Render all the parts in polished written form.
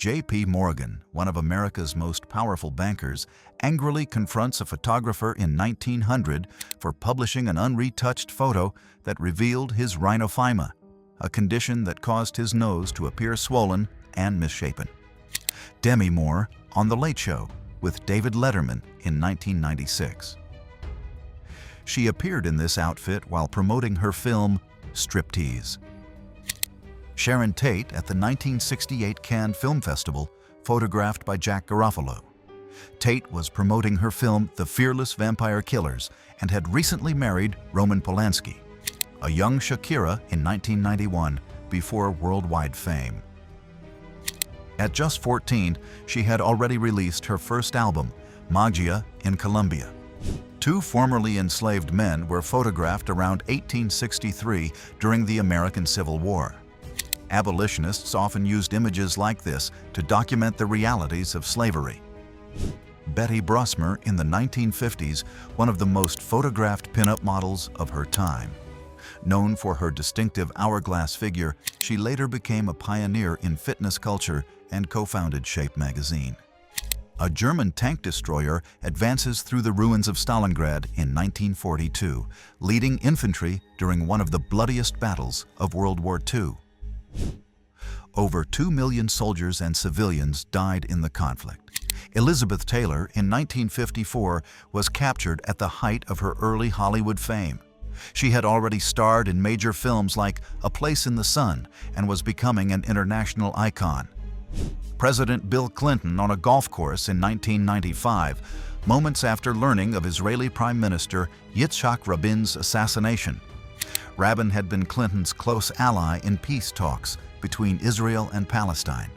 J.P. Morgan, one of America's most powerful bankers, angrily confronts a photographer in 1900 for publishing an unretouched photo that revealed his rhinophyma, a condition that caused his nose to appear swollen and misshapen. Demi Moore on The Late Show with David Letterman in 1996. She appeared in this outfit while promoting her film Striptease. Sharon Tate at the 1968 Cannes Film Festival, photographed by Jack Garofalo. Tate was promoting her film The Fearless Vampire Killers and had recently married Roman Polanski, a young Shakira in 1991 before worldwide fame. At just 14, she had already released her first album, Magia, in Colombia. Two formerly enslaved men were photographed around 1863 during the American Civil War. Abolitionists often used images like this to document the realities of slavery. Betty Brosmer in the 1950s, one of the most photographed pinup models of her time. Known for her distinctive hourglass figure, she later became a pioneer in fitness culture and co-founded Shape magazine. A German tank destroyer advances through the ruins of Stalingrad in 1942, leading infantry during one of the bloodiest battles of World War II. Over 2 million soldiers and civilians died in the conflict. Elizabeth Taylor in 1954 was captured at the height of her early Hollywood fame. She had already starred in major films like A Place in the Sun and was becoming an international icon. President Bill Clinton on a golf course in 1995, moments after learning of Israeli Prime Minister Yitzhak Rabin's assassination. Rabin had been Clinton's close ally in peace talks between Israel and Palestine.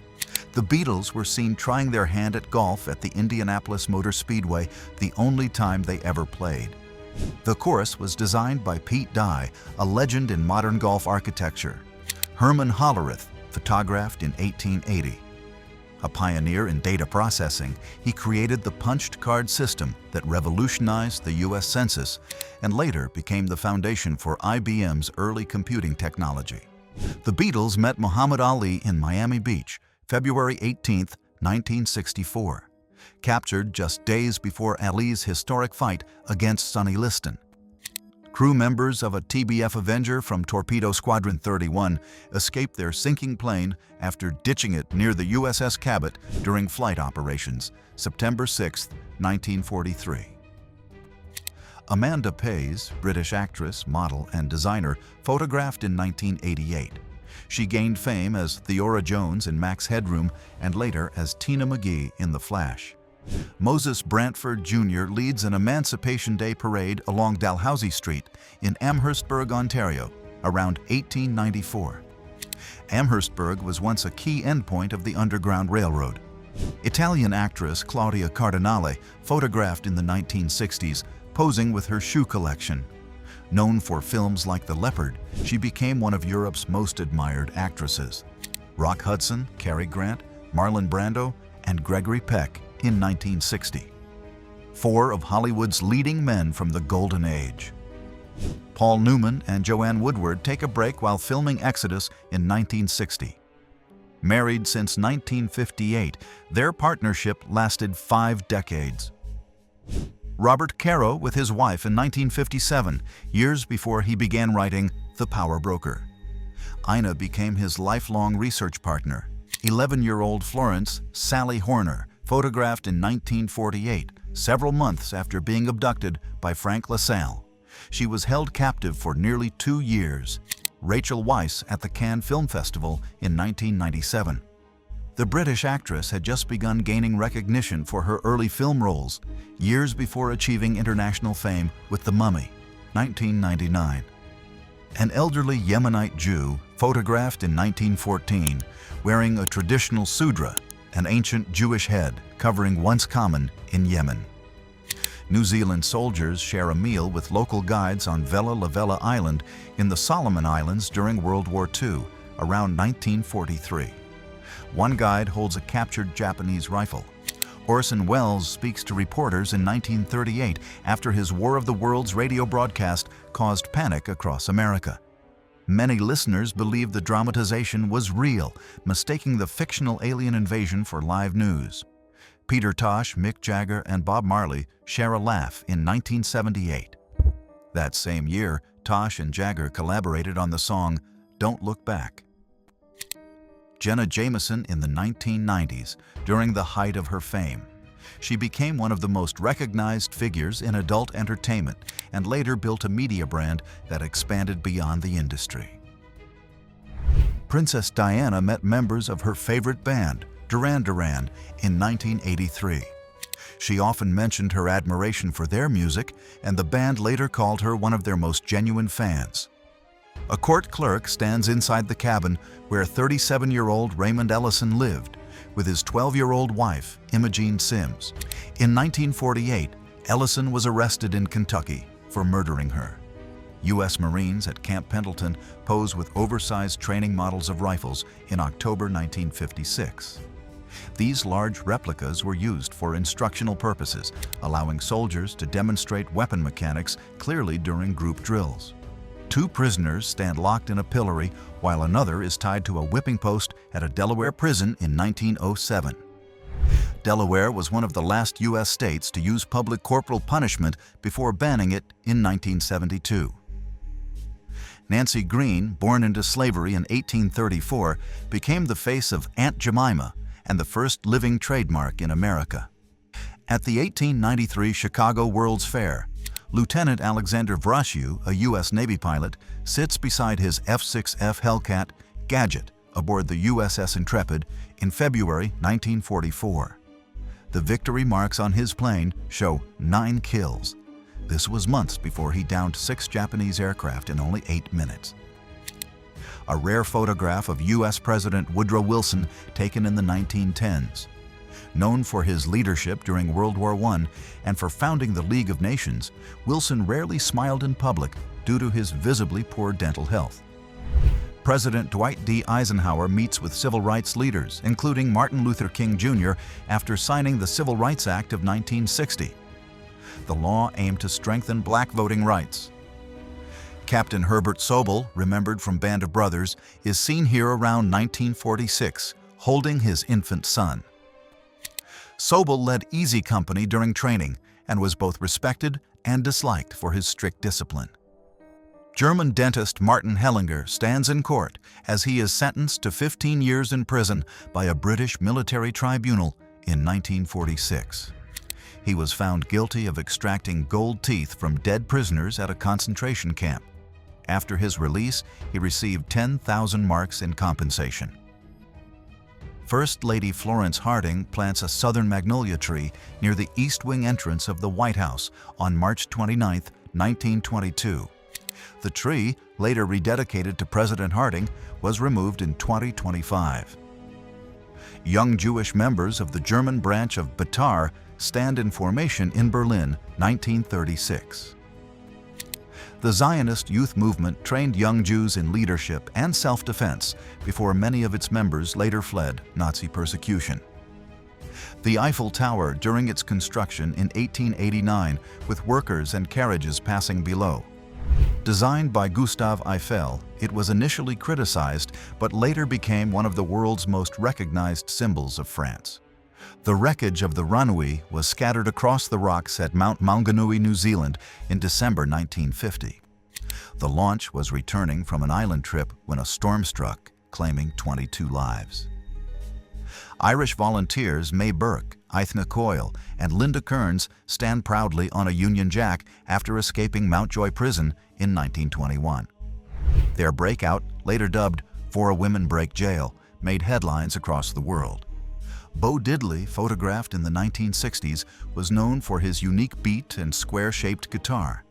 The Beatles were seen trying their hand at golf at the Indianapolis Motor Speedway, the only time they ever played. The course was designed by Pete Dye, a legend in modern golf architecture. Herman Hollerith photographed in 1880. A pioneer in data processing, he created the punched card system that revolutionized the U.S. Census and later became the foundation for IBM's early computing technology. The Beatles met Muhammad Ali in Miami Beach, February 18, 1964, captured just days before Ali's historic fight against Sonny Liston. Crew members of a TBF Avenger from Torpedo Squadron 31 escaped their sinking plane after ditching it near the USS Cabot during flight operations, September 6, 1943. Amanda Pays, British actress, model, and designer, photographed in 1988. She gained fame as Theora Jones in Max Headroom and later as Tina McGee in The Flash. Moses Brantford Jr. leads an Emancipation Day parade along Dalhousie Street in Amherstburg, Ontario, around 1894. Amherstburg was once a key endpoint of the Underground Railroad. Italian actress Claudia Cardinale photographed in the 1960s, posing with her shoe collection. Known for films like The Leopard, she became one of Europe's most admired actresses. Rock Hudson, Cary Grant, Marlon Brando, and Gregory Peck in 1960. Four of Hollywood's leading men from the Golden Age. Paul Newman and Joanne Woodward take a break while filming Exodus in 1960. Married since 1958, their partnership lasted 5 decades. Robert Caro with his wife in 1957, years before he began writing The Power Broker. Ina became his lifelong research partner. 11-year-old Florence Sally Horner, photographed in 1948, several months after being abducted by Frank LaSalle. She was held captive for nearly 2 years. Rachel Weisz at the Cannes Film Festival in 1997. The British actress had just begun gaining recognition for her early film roles, years before achieving international fame with The Mummy, 1999. An elderly Yemenite Jew, photographed in 1914, wearing a traditional sudra, an ancient Jewish head covering once common in Yemen. New Zealand soldiers share a meal with local guides on Vella La Vella Island in the Solomon Islands during World War II, around 1943. One guide holds a captured Japanese rifle. Orson Welles speaks to reporters in 1938 after his War of the Worlds radio broadcast caused panic across America. Many listeners believed the dramatization was real, mistaking the fictional alien invasion for live news. Peter Tosh, Mick Jagger, and Bob Marley share a laugh in 1978. That same year, Tosh and Jagger collaborated on the song "Don't Look Back." Jenna Jameson in the 1990s, during the height of her fame. She became one of the most recognized figures in adult entertainment and later built a media brand that expanded beyond the industry. Princess Diana met members of her favorite band, Duran Duran, in 1983. She often mentioned her admiration for their music, and the band later called her one of their most genuine fans. A court clerk stands inside the cabin where 37-year-old Raymond Ellison lived, with his 12-year-old wife, Imogene Sims. In 1948, Ellison was arrested in Kentucky for murdering her. U.S. Marines at Camp Pendleton posed with oversized training models of rifles in October 1956. These large replicas were used for instructional purposes, allowing soldiers to demonstrate weapon mechanics clearly during group drills. 2 prisoners stand locked in a pillory while another is tied to a whipping post at a Delaware prison in 1907. Delaware was one of the last U.S. states to use public corporal punishment before banning it in 1972. Nancy Green, born into slavery in 1834, became the face of Aunt Jemima and the first living trademark in America. At the 1893 Chicago World's Fair, Lieutenant Alexander Vrashew, a U.S. Navy pilot, sits beside his F-6F Hellcat Gadget aboard the USS Intrepid in February 1944. The victory marks on his plane show 9 kills. This was months before he downed 6 Japanese aircraft in only 8 minutes. A rare photograph of U.S. President Woodrow Wilson taken in the 1910s. Known for his leadership during World War I and for founding the League of Nations, Wilson rarely smiled in public due to his visibly poor dental health. President Dwight D. Eisenhower meets with civil rights leaders, including Martin Luther King Jr., after signing the Civil Rights Act of 1960. The law aimed to strengthen black voting rights. Captain Herbert Sobel, remembered from Band of Brothers, is seen here around 1946, holding his infant son. Sobel led Easy Company during training and was both respected and disliked for his strict discipline. German dentist Martin Hellinger stands in court as he is sentenced to 15 years in prison by a British military tribunal in 1946. He was found guilty of extracting gold teeth from dead prisoners at a concentration camp. After his release, he received 10,000 marks in compensation. First Lady Florence Harding plants a southern magnolia tree near the East Wing entrance of the White House on March 29, 1922. The tree, later rededicated to President Harding, was removed in 2025. Young Jewish members of the German branch of Betar stand in formation in Berlin, 1936. The Zionist youth movement trained young Jews in leadership and self-defense before many of its members later fled Nazi persecution. The Eiffel Tower during its construction in 1889, with workers and carriages passing below. Designed by Gustave Eiffel, it was initially criticized but later became one of the world's most recognized symbols of France. The wreckage of the runway was scattered across the rocks at Mount Maunganui, New Zealand in December 1950. The launch was returning from an island trip when a storm struck, claiming 22 lives. Irish volunteers May Burke, Aithne Coyle, and Linda Kearns stand proudly on a Union Jack after escaping Mountjoy Prison in 1921. Their breakout, later dubbed For a Women Break Jail, made headlines across the world. Bo Diddley, photographed in the 1960s, was known for his unique beat and square-shaped guitar.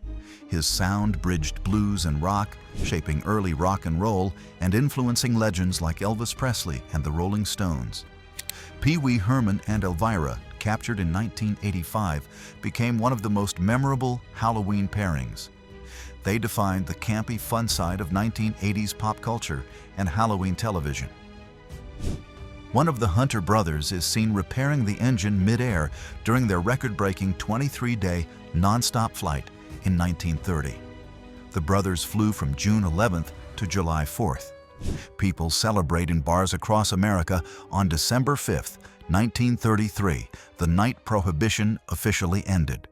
His sound bridged blues and rock, shaping early rock and roll and influencing legends like Elvis Presley and the Rolling Stones. Pee Wee Herman and Elvira, captured in 1985, became one of the most memorable Halloween pairings. They defined the campy fun side of 1980s pop culture and Halloween television. One of the Hunter brothers is seen repairing the engine mid-air during their record-breaking 23-day non-stop flight in 1930. The brothers flew from June 11th to July 4th. People celebrate in bars across America on December 5th, 1933, the night Prohibition officially ended.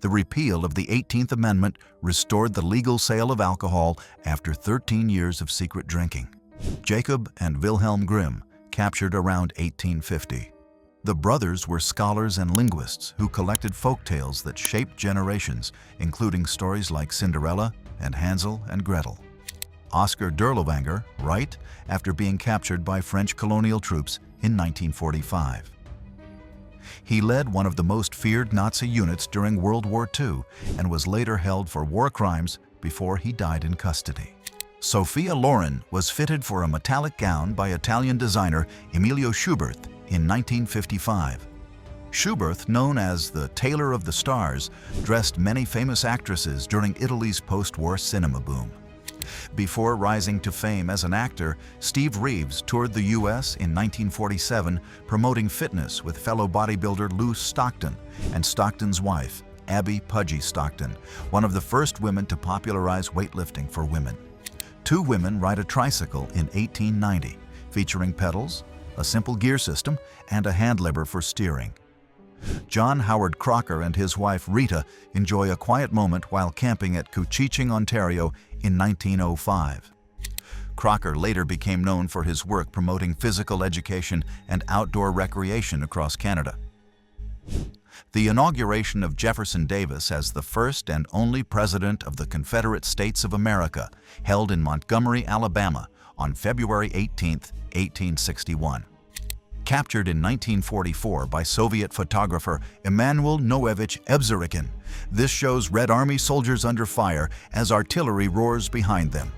The repeal of the 18th Amendment restored the legal sale of alcohol after 13 years of secret drinking. Jacob and Wilhelm Grimm, captured around 1850. The brothers were scholars and linguists who collected folk tales that shaped generations, including stories like Cinderella and Hansel and Gretel. Oscar Derlwanger, right after being captured by French colonial troops in 1945. He led one of the most feared Nazi units during World War II and was later held for war crimes before he died in custody. Sophia Loren was fitted for a metallic gown by Italian designer Emilio Schubert in 1955. Schubert, known as the Tailor of the Stars, dressed many famous actresses during Italy's post-war cinema boom. Before rising to fame as an actor, Steve Reeves toured the U.S. in 1947 promoting fitness with fellow bodybuilder Lou Stockton and Stockton's wife, Abby Pudgy Stockton, one of the first women to popularize weightlifting for women. Two women ride a tricycle in 1890, featuring pedals, a simple gear system, and a hand lever for steering. John Howard Crocker and his wife Rita enjoy a quiet moment while camping at Couchiching, Ontario in 1905. Crocker later became known for his work promoting physical education and outdoor recreation across Canada. The inauguration of Jefferson Davis as the first and only President of the Confederate States of America, held in Montgomery, Alabama, on February 18, 1861. Captured in 1944 by Soviet photographer Emanuel Noevich Evzurikin, this shows Red Army soldiers under fire as artillery roars behind them.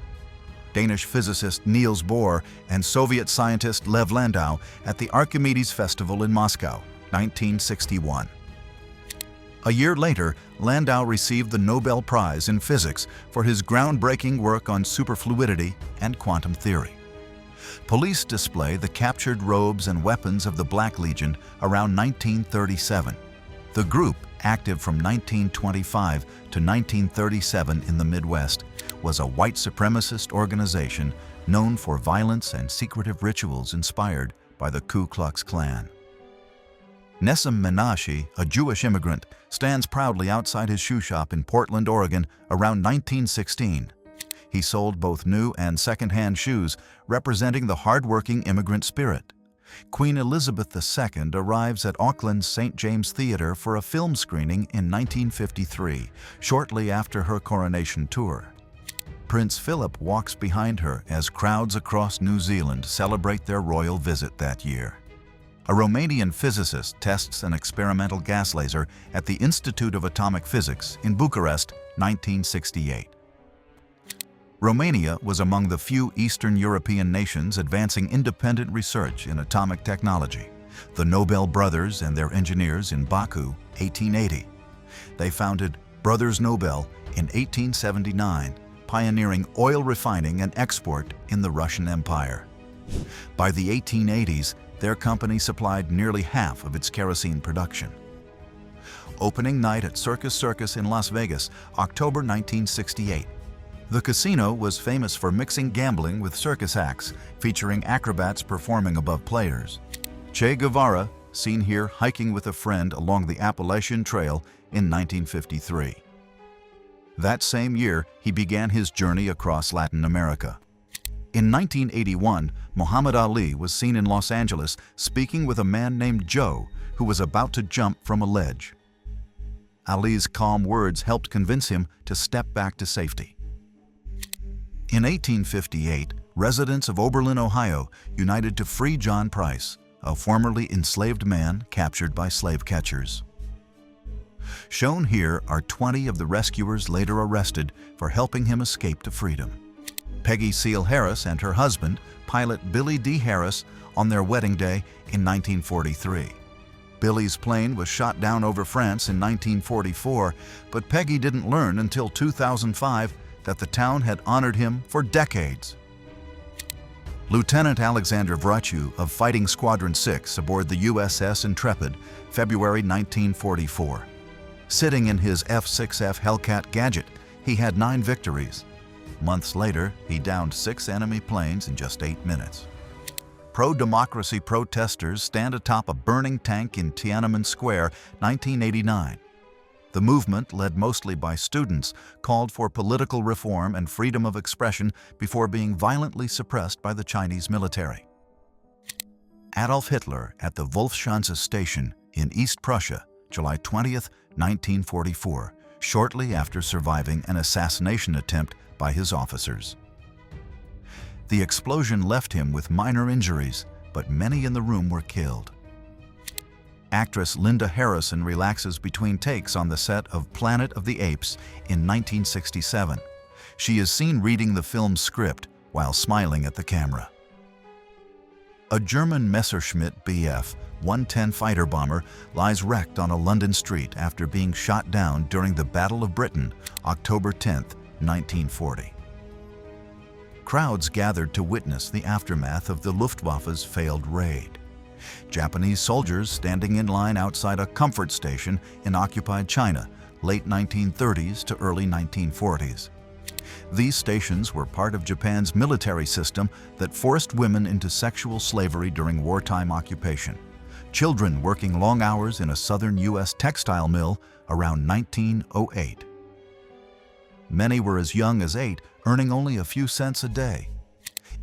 Danish physicist Niels Bohr and Soviet scientist Lev Landau at the Archimedes Festival in Moscow, 1961. A year later, Landau received the Nobel Prize in Physics for his groundbreaking work on superfluidity and quantum theory. Police display the captured robes and weapons of the Black Legion around 1937. The group, active from 1925 to 1937 in the Midwest, was a white supremacist organization known for violence and secretive rituals inspired by the Ku Klux Klan. Nessim Menashe, a Jewish immigrant, stands proudly outside his shoe shop in Portland, Oregon around 1916. He sold both new and second-hand shoes, representing the hard-working immigrant spirit. Queen Elizabeth II arrives at Auckland's St. James Theatre for a film screening in 1953, shortly after her coronation tour. Prince Philip walks behind her as crowds across New Zealand celebrate their royal visit that year. A Romanian physicist tests an experimental gas laser at the Institute of Atomic Physics in Bucharest, 1968. Romania was among the few Eastern European nations advancing independent research in atomic technology. The Nobel brothers and their engineers in Baku, 1880. They founded Brothers Nobel in 1879, pioneering oil refining and export in the Russian Empire. By the 1880s, their company supplied nearly half of its kerosene production. Opening night at Circus Circus in Las Vegas, October 1968. The casino was famous for mixing gambling with circus acts, featuring acrobats performing above players. Che Guevara, seen here hiking with a friend along the Appalachian Trail in 1953. That same year, he began his journey across Latin America. In 1981, Muhammad Ali was seen in Los Angeles speaking with a man named Joe who was about to jump from a ledge. Ali's calm words helped convince him to step back to safety. In 1858, residents of Oberlin, Ohio, united to free John Price, a formerly enslaved man captured by slave catchers. Shown here are 20 of the rescuers later arrested for helping him escape to freedom. Peggy Seal Harris and her husband, pilot Billy D. Harris, on their wedding day in 1943. Billy's plane was shot down over France in 1944, but Peggy didn't learn until 2005 that the town had honored him for decades. Lieutenant Alexander Vrachu of Fighting Squadron 6 aboard the USS Intrepid, February 1944. Sitting in his F-6F Hellcat Gadget, he had 9 victories. Months later, he downed 6 enemy planes in just 8 minutes. Pro-democracy protesters stand atop a burning tank in Tiananmen Square, 1989. The movement, led mostly by students, called for political reform and freedom of expression before being violently suppressed by the Chinese military. Adolf Hitler at the Wolfschanze station in East Prussia, July 20th, 1944, shortly after surviving an assassination attempt by his officers. The explosion left him with minor injuries, but many in the room were killed. Actress Linda Harrison relaxes between takes on the set of Planet of the Apes in 1967. She is seen reading the film's script while smiling at the camera. A German Messerschmitt Bf 110 fighter bomber lies wrecked on a London street after being shot down during the Battle of Britain, October 10, 1940. Crowds gathered to witness the aftermath of the Luftwaffe's failed raid. Japanese soldiers standing in line outside a comfort station in occupied China, late 1930s to early 1940s. These stations were part of Japan's military system that forced women into sexual slavery during wartime occupation. Children working long hours in a southern U.S. textile mill around 1908. Many were as young as 8, earning only a few cents a day.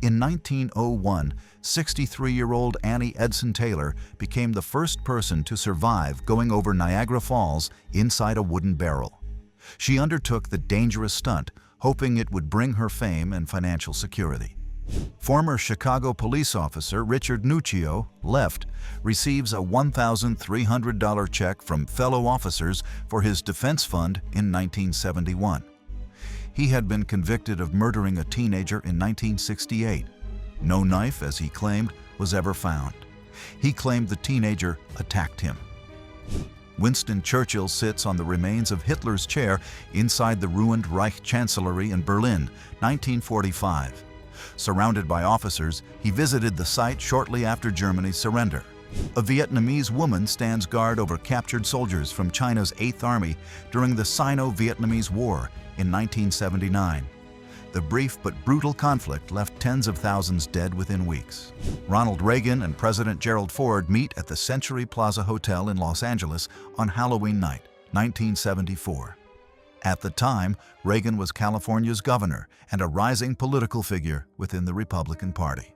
In 1901, 63-year-old Annie Edson Taylor became the first person to survive going over Niagara Falls inside a wooden barrel. She undertook the dangerous stunt, hoping it would bring her fame and financial security. Former Chicago police officer Richard Nuccio, left, receives a $1,300 check from fellow officers for his defense fund in 1971. He had been convicted of murdering a teenager in 1968. No knife, as he claimed, was ever found. He claimed the teenager attacked him. Winston Churchill sits on the remains of Hitler's chair inside the ruined Reich Chancellery in Berlin, 1945. Surrounded by officers, he visited the site shortly after Germany's surrender. A Vietnamese woman stands guard over captured soldiers from China's 8th Army during the Sino-Vietnamese War in 1979. The brief but brutal conflict left tens of thousands dead within weeks. Ronald Reagan and President Gerald Ford meet at the Century Plaza Hotel in Los Angeles on Halloween night, 1974. At the time, Reagan was California's governor and a rising political figure within the Republican Party.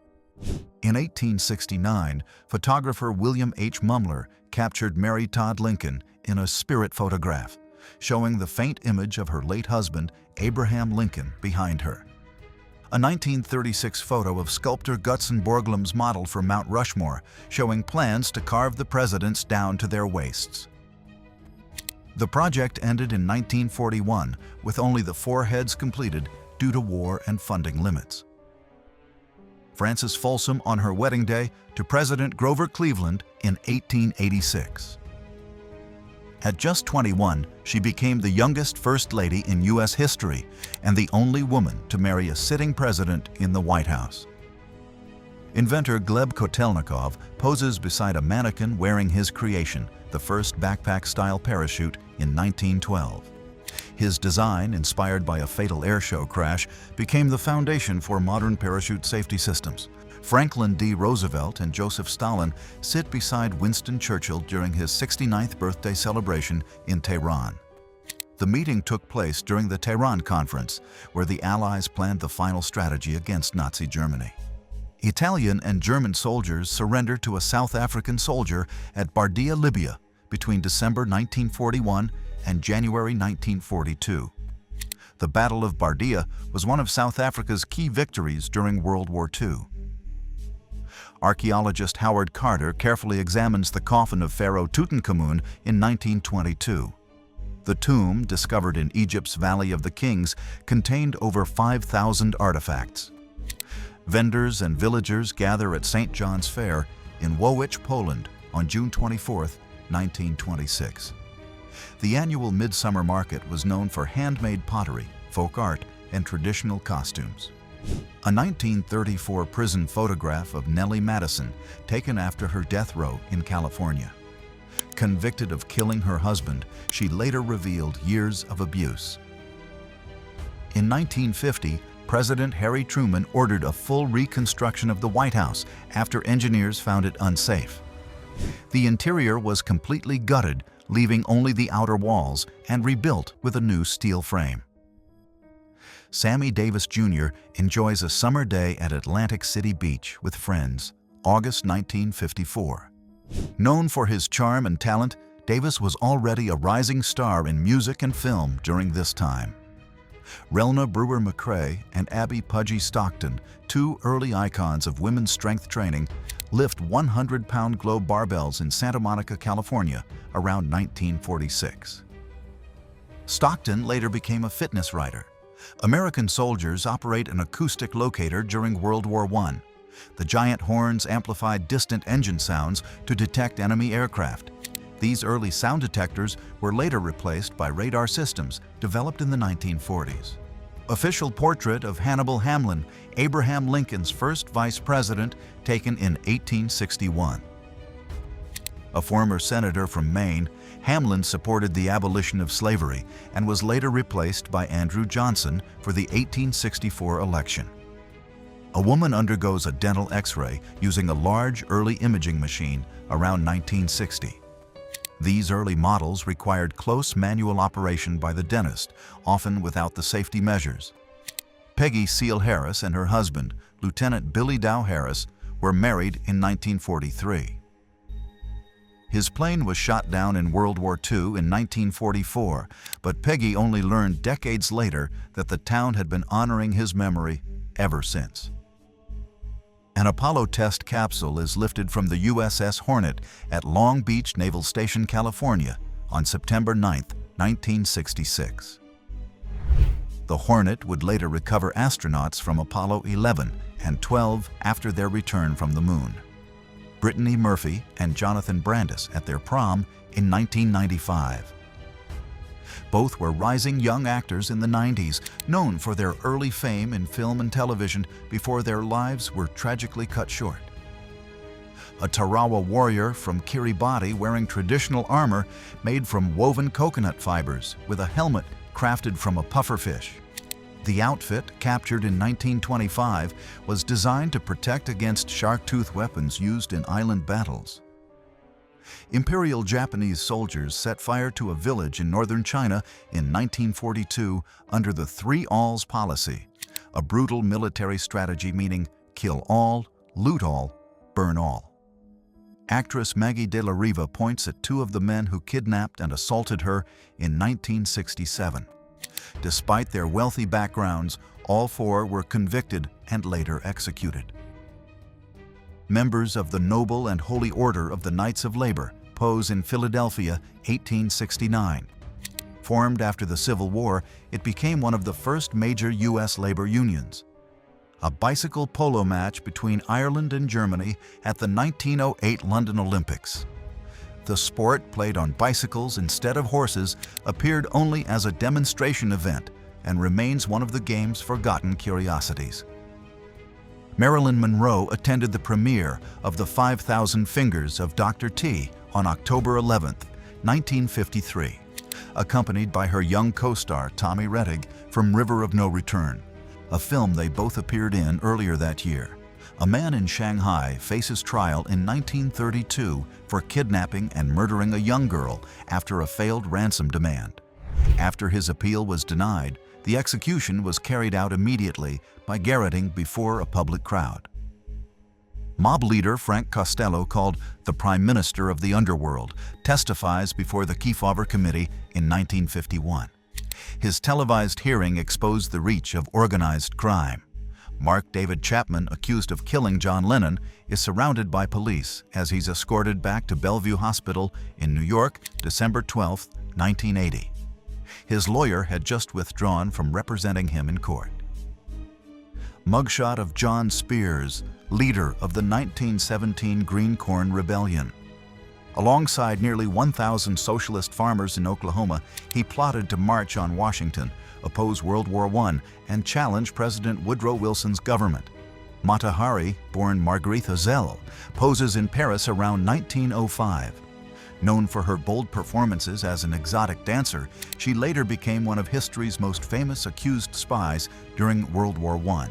In 1869, photographer William H. Mumler captured Mary Todd Lincoln in a spirit photograph, showing the faint image of her late husband, Abraham Lincoln, behind her. A 1936 photo of sculptor Gutzon Borglum's model for Mount Rushmore, showing plans to carve the presidents down to their waists. The project ended in 1941, with only the 4 heads completed due to war and funding limits. Frances Folsom on her wedding day to President Grover Cleveland in 1886. At just 21, she became the youngest First Lady in U.S. history and the only woman to marry a sitting president in the White House. Inventor Gleb Kotelnikov poses beside a mannequin wearing his creation, the first backpack-style parachute, in 1912. His design, inspired by a fatal airshow crash, became the foundation for modern parachute safety systems. Franklin D. Roosevelt and Joseph Stalin sit beside Winston Churchill during his 69th birthday celebration in Tehran. The meeting took place during the Tehran Conference, where the Allies planned the final strategy against Nazi Germany. Italian and German soldiers surrendered to a South African soldier at Bardia, Libya, between December 1941 and January 1942. The Battle of Bardia was one of South Africa's key victories during World War II. Archaeologist Howard Carter carefully examines the coffin of Pharaoh Tutankhamun in 1922. The tomb, discovered in Egypt's Valley of the Kings, contained over 5,000 artifacts. Vendors and villagers gather at St. John's Fair in Wołwich, Poland, on June 24, 1926. The annual Midsummer Market was known for handmade pottery, folk art, and traditional costumes. A 1934 prison photograph of Nellie Madison, taken after her death row in California. Convicted of killing her husband, she later revealed years of abuse. In 1950, President Harry Truman ordered a full reconstruction of the White House after engineers found it unsafe. The interior was completely gutted, leaving only the outer walls, and rebuilt with a new steel frame. Sammy Davis Jr. enjoys a summer day at Atlantic City Beach with friends, August 1954. Known for his charm and talent, Davis was already a rising star in music and film during this time. Relna Brewer McCrae and Abby Pudgy Stockton, two early icons of women's strength training, lift 100-pound globe barbells in Santa Monica, California, around 1946. Stockton later became a fitness writer. American soldiers operate an acoustic locator during World War I. The giant horns amplified distant engine sounds to detect enemy aircraft. These early sound detectors were later replaced by radar systems developed in the 1940s. Official portrait of Hannibal Hamlin, Abraham Lincoln's first vice president, taken in 1861. A former senator from Maine, Hamlin supported the abolition of slavery and was later replaced by Andrew Johnson for the 1864 election. A woman undergoes a dental X-ray using a large early imaging machine around 1960. These early models required close manual operation by the dentist, often without the safety measures. Peggy Seal Harris and her husband, Lieutenant Billy Dow Harris, were married in 1943. His plane was shot down in World War II in 1944, but Peggy only learned decades later that the town had been honoring his memory ever since. An Apollo test capsule is lifted from the USS Hornet at Long Beach Naval Station, California, on September 9, 1966. The Hornet would later recover astronauts from Apollo 11 and 12 after their return from the Moon. Brittany Murphy and Jonathan Brandis at their prom in 1995. Both were rising young actors in the 90s, known for their early fame in film and television before their lives were tragically cut short. A Tarawa warrior from Kiribati wearing traditional armor made from woven coconut fibers with a helmet crafted from a pufferfish. The outfit, captured in 1925, was designed to protect against shark-tooth weapons used in island battles. Imperial Japanese soldiers set fire to a village in northern China in 1942 under the Three Alls policy, a brutal military strategy meaning kill all, loot all, burn all. Actress Maggie de la Riva points at two of the men who kidnapped and assaulted her in 1967. Despite their wealthy backgrounds, all four were convicted and later executed. Members of the Noble and Holy Order of the Knights of Labor pose in Philadelphia, 1869. Formed after the Civil War, it became one of the first major U.S. labor unions. A bicycle polo match between Ireland and Germany at the 1908 London Olympics. The sport, played on bicycles instead of horses, appeared only as a demonstration event and remains one of the game's forgotten curiosities. Marilyn Monroe attended the premiere of The 5,000 Fingers of Dr. T on October 11, 1953, accompanied by her young co-star Tommy Rettig from River of No Return, a film they both appeared in earlier that year. A man in Shanghai faces trial in 1932 for kidnapping and murdering a young girl after a failed ransom demand. After his appeal was denied, the execution was carried out immediately by garroting before a public crowd. Mob leader Frank Costello, called the Prime Minister of the Underworld, testifies before the Kefauver Committee in 1951. His televised hearing exposed the reach of organized crime. Mark David Chapman, accused of killing John Lennon, is surrounded by police as he's escorted back to Bellevue Hospital in New York, December 12, 1980. His lawyer had just withdrawn from representing him in court. Mugshot of John Spears, leader of the 1917 Green Corn Rebellion. Alongside nearly 1,000 socialist farmers in Oklahoma, he plotted to march on Washington, oppose World War I, and challenge President Woodrow Wilson's government. Mata Hari, born Margaretha Zell, poses in Paris around 1905. Known for her bold performances as an exotic dancer, she later became one of history's most famous accused spies during World War I.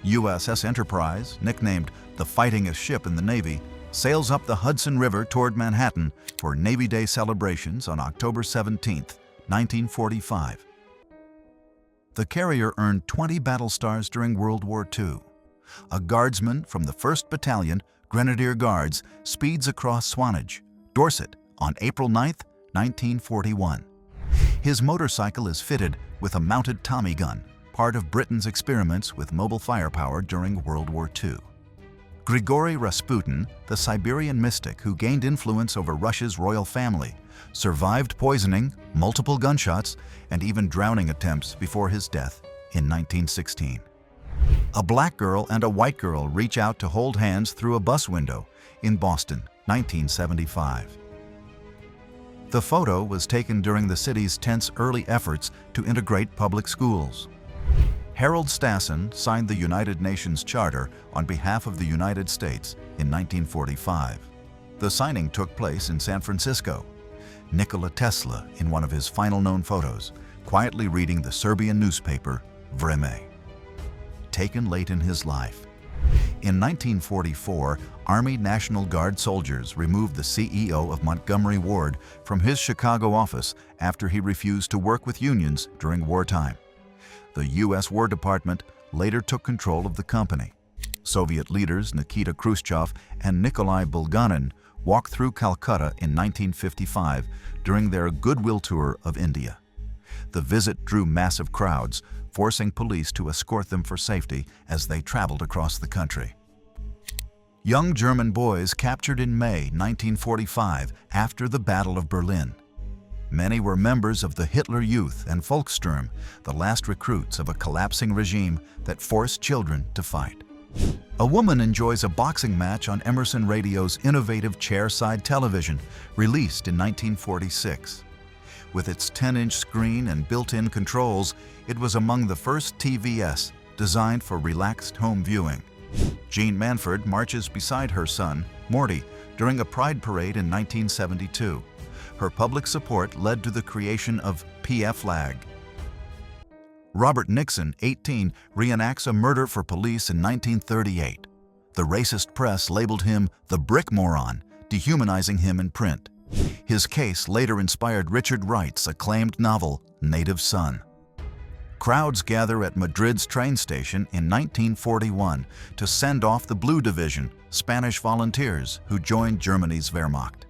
USS Enterprise, nicknamed the fightingest ship in the Navy, sails up the Hudson River toward Manhattan for Navy Day celebrations on October 17, 1945. The carrier earned 20 battle stars during World War II. A guardsman from the 1st Battalion, Grenadier Guards, speeds across Swanage, Dorset, on April 9, 1941. His motorcycle is fitted with a mounted Tommy gun, part of Britain's experiments with mobile firepower during World War II. Grigory Rasputin, the Siberian mystic who gained influence over Russia's royal family, survived poisoning, multiple gunshots, and even drowning attempts before his death in 1916. A black girl and a white girl reach out to hold hands through a bus window in Boston, 1975. The photo was taken during the city's tense early efforts to integrate public schools. Harold Stassen signed the United Nations Charter on behalf of the United States in 1945. The signing took place in San Francisco. Nikola Tesla, in one of his final known photos, quietly reading the Serbian newspaper Vreme. Taken late in his life. In 1944, Army National Guard soldiers removed the CEO of Montgomery Ward from his Chicago office after he refused to work with unions during wartime. The U.S. War Department later took control of the company. Soviet leaders Nikita Khrushchev and Nikolai Bulganin walked through Calcutta in 1955 during their goodwill tour of India. The visit drew massive crowds, forcing police to escort them for safety as they traveled across the country. Young German boys captured in May 1945 after the Battle of Berlin. Many were members of the Hitler Youth and Volkssturm, the last recruits of a collapsing regime that forced children to fight. A woman enjoys a boxing match on Emerson Radio's innovative chair-side television, released in 1946. With its 10-inch screen and built-in controls, it was among the first TVS designed for relaxed home viewing. Jean Manford marches beside her son, Morty, during a pride parade in 1972. Her public support led to the creation of PFLAG. Robert Nixon, 18, reenacts a murder for police in 1938. The racist press labeled him the brick moron, dehumanizing him in print. His case later inspired Richard Wright's acclaimed novel, Native Son. Crowds gather at Madrid's train station in 1941 to send off the Blue Division, Spanish volunteers who joined Germany's Wehrmacht.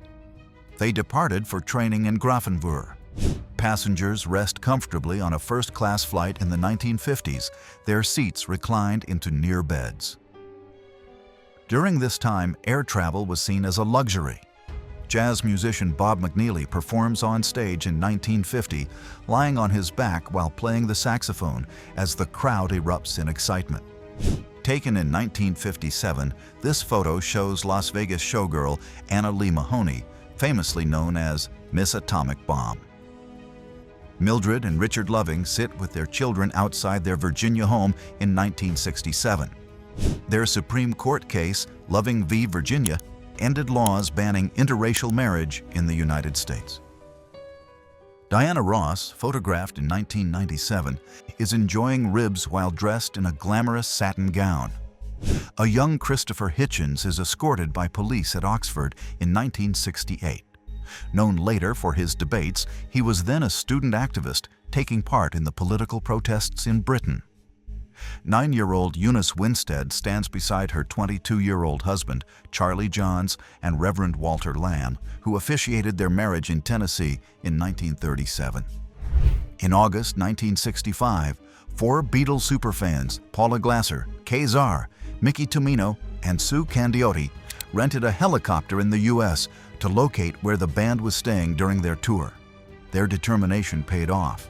They departed for training in Grafenwöhr. Passengers rest comfortably on a first-class flight in the 1950s, their seats reclined into near beds. During this time, air travel was seen as a luxury. Jazz musician Bob McNeely performs on stage in 1950, lying on his back while playing the saxophone as the crowd erupts in excitement. Taken in 1957, this photo shows Las Vegas showgirl Anna Lee Mahoney, famously known as Miss Atomic Bomb. Mildred and Richard Loving sit with their children outside their Virginia home in 1967. Their Supreme Court case, Loving v. Virginia, ended laws banning interracial marriage in the United States. Diana Ross, photographed in 1997, is enjoying ribs while dressed in a glamorous satin gown. A young Christopher Hitchens is escorted by police at Oxford in 1968. Known later for his debates, he was then a student activist taking part in the political protests in Britain. 9-year-old Eunice Winstead stands beside her 22-year-old husband, Charlie Johns, and Reverend Walter Lamb, who officiated their marriage in Tennessee in 1937. In August 1965, 4 Beatles superfans, Paula Glasser, Kay Czar, Mickey Tumino, and Sue Candioti, rented a helicopter in the U.S. to locate where the band was staying during their tour. Their determination paid off.